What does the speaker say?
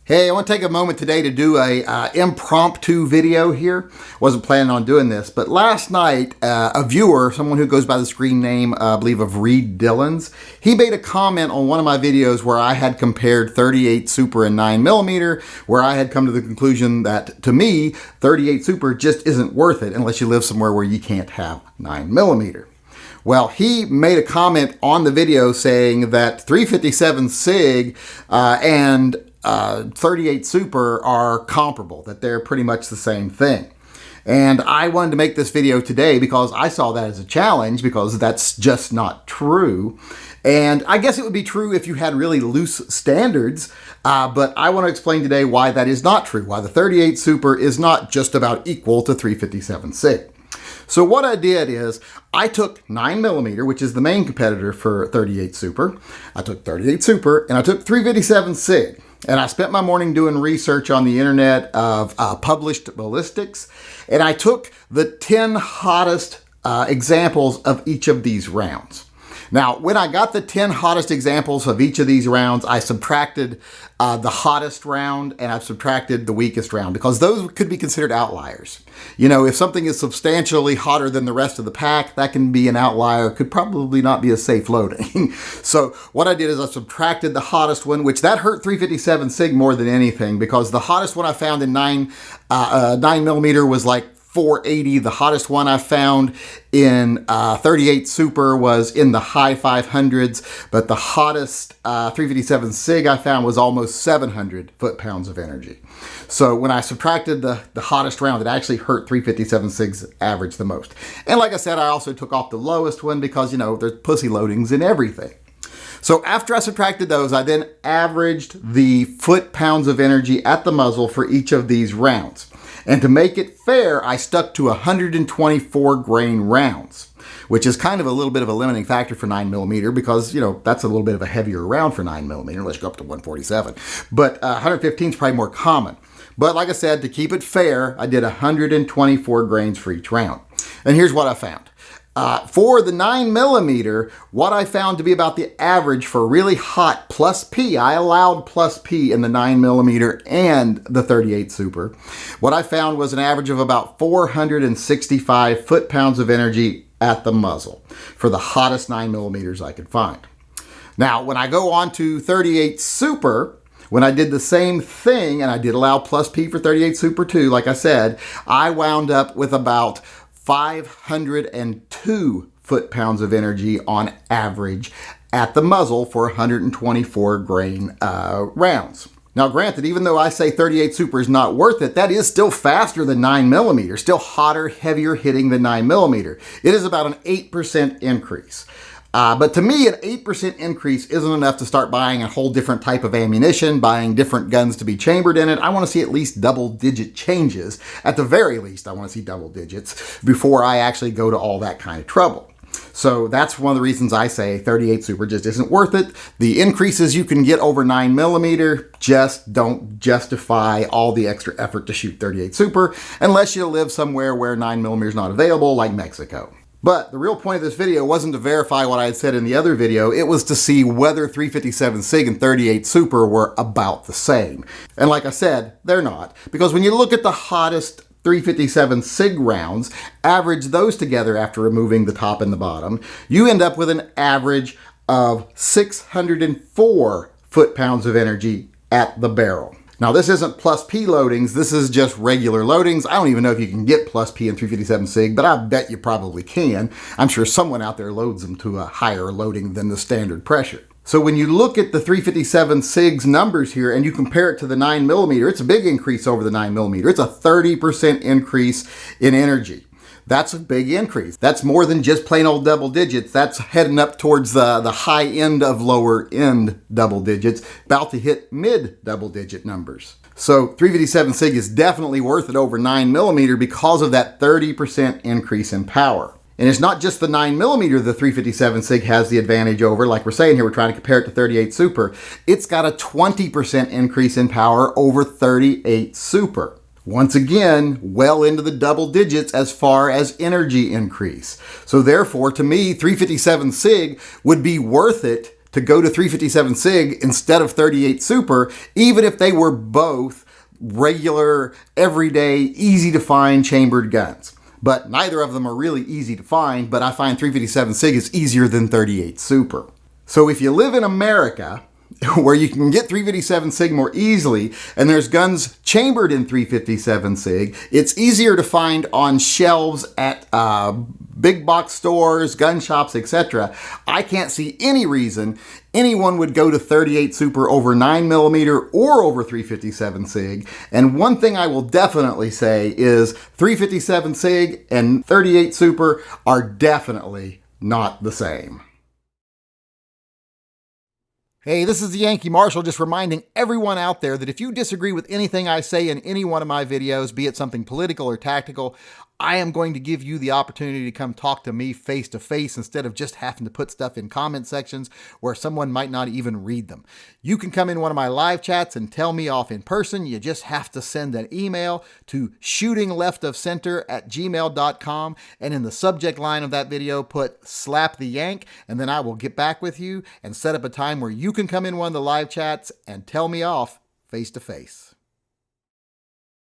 Hey, I want to take a moment today to do a impromptu video here. Wasn't planning on doing this, but last night a viewer, someone who goes by the screen name, I believe of Reed Dillons, he made a comment on one of my videos where I had compared 38 Super and 9mm, where I had come to the conclusion that to me, 38 Super just isn't worth it unless you live somewhere where you can't have 9mm. Well, he made a comment on the video saying that 357 SIG and 38 Super are comparable, that they're pretty much the same thing. And I wanted to make this video today because I saw that as a challenge, because that's just not true. And I guess it would be true if you had really loose standards, but I want to explain today why that is not true, why the 38 Super is not just about equal to 357 SIG. So what I did is I took 9mm, which is the main competitor for 38 Super. I took 38 Super and I took 357 SIG. And I spent my morning doing research on the internet of published ballistics. And I took the 10 hottest examples of each of these rounds. Now, when I got the 10 hottest examples of each of these rounds, I subtracted the hottest round and I've subtracted the weakest round, because those could be considered outliers. You know, if something is substantially hotter than the rest of the pack, that can be an outlier, could probably not be a safe loading. So what I did is I subtracted the hottest one, which that hurt 357 SIG more than anything, because the hottest one I found in 9mm was like 480. The hottest one I found in 38 Super was in the high 500s, but the hottest 357 SIG I found was almost 700 foot-pounds of energy. So when I subtracted the hottest round, it actually hurt 357 SIG's average the most. And like I said, I also took off the lowest one because, you know, there's pussy loadings in everything. So after I subtracted those, I then averaged the foot-pounds of energy at the muzzle for each of these rounds. And to make it fair, I stuck to 124 grain rounds, which is kind of a little bit of a limiting factor for 9mm, because, you know, that's a little bit of a heavier round for 9mm, unless you go up to 147. But 115 is probably more common. But like I said, to keep it fair, I did 124 grains for each round. And here's what I found. For the 9mm, what I found to be about the average for really hot plus P, I allowed plus P in the 9mm and the 38 Super. What I found was an average of about 465 foot-pounds of energy at the muzzle for the hottest 9mm I could find. Now, when I go on to 38 Super, when I did the same thing, and I did allow plus P for 38 Super too, like I said, I wound up with about 502 foot-pounds of energy on average at the muzzle for 124 grain rounds. Now granted, even though I say 38 Super is not worth it, that is still faster than 9mm, still hotter, heavier hitting than 9mm. It is about an 8% increase. But to me, an 8% increase isn't enough to start buying a whole different type of ammunition, buying different guns to be chambered in it. I want to see at least double-digit changes. At the very least, I want to see double digits before I actually go to all that kind of trouble. So that's one of the reasons I say 38 Super just isn't worth it. The increases you can get over 9mm just don't justify all the extra effort to shoot 38 Super unless you live somewhere where 9mm is not available, like Mexico. But the real point of this video wasn't to verify what I had said in the other video. It was to see whether 357 SIG and 38 Super were about the same. And like I said, they're not. Because when you look at the hottest 357 SIG rounds, average those together after removing the top and the bottom, you end up with an average of 604 foot-pounds of energy at the barrel. Now, this isn't plus P loadings, this is just regular loadings. I don't even know if you can get plus P in 357 SIG, but I bet you probably can. I'm sure someone out there loads them to a higher loading than the standard pressure. So when you look at the 357 SIG's numbers here and you compare it to the 9mm, it's a big increase over the 9mm. It's a 30% increase in energy. That's a big increase. That's more than just plain old double digits. That's heading up towards the high end of lower end double digits, about to hit mid double digit numbers. So 357 SIG is definitely worth it over 9mm because of that 30% increase in power. And it's not just the 9mm the 357 SIG has the advantage over. Like we're saying here, we're trying to compare it to 38 Super. It's got a 20% increase in power over 38 Super. Once again, well into the double digits as far as energy increase. So therefore, to me, 357 SIG would be worth it to go to 357 SIG instead of 38 Super, even if they were both regular, everyday, easy to find chambered guns. But neither of them are really easy to find, but I find 357 SIG is easier than 38 Super. So if you live in America, where you can get 357 SIG more easily, and there's guns chambered in 357 SIG, it's easier to find on shelves at big box stores, gun shops, etc. I can't see any reason anyone would go to 38 Super over 9mm or over 357 SIG. And one thing I will definitely say is 357 SIG and 38 Super are definitely not the same. Hey, this is the Yankee Marshal, just reminding everyone out there that if you disagree with anything I say in any one of my videos, be it something political or tactical, I am going to give you the opportunity to come talk to me face to face instead of just having to put stuff in comment sections where someone might not even read them. You can come in one of my live chats and tell me off in person. You just have to send an email to shootingleftofcenter@gmail.com, and in the subject line of that video put slap the yank, and then I will get back with you and set up a time where you can come in one of the live chats and tell me off face to face.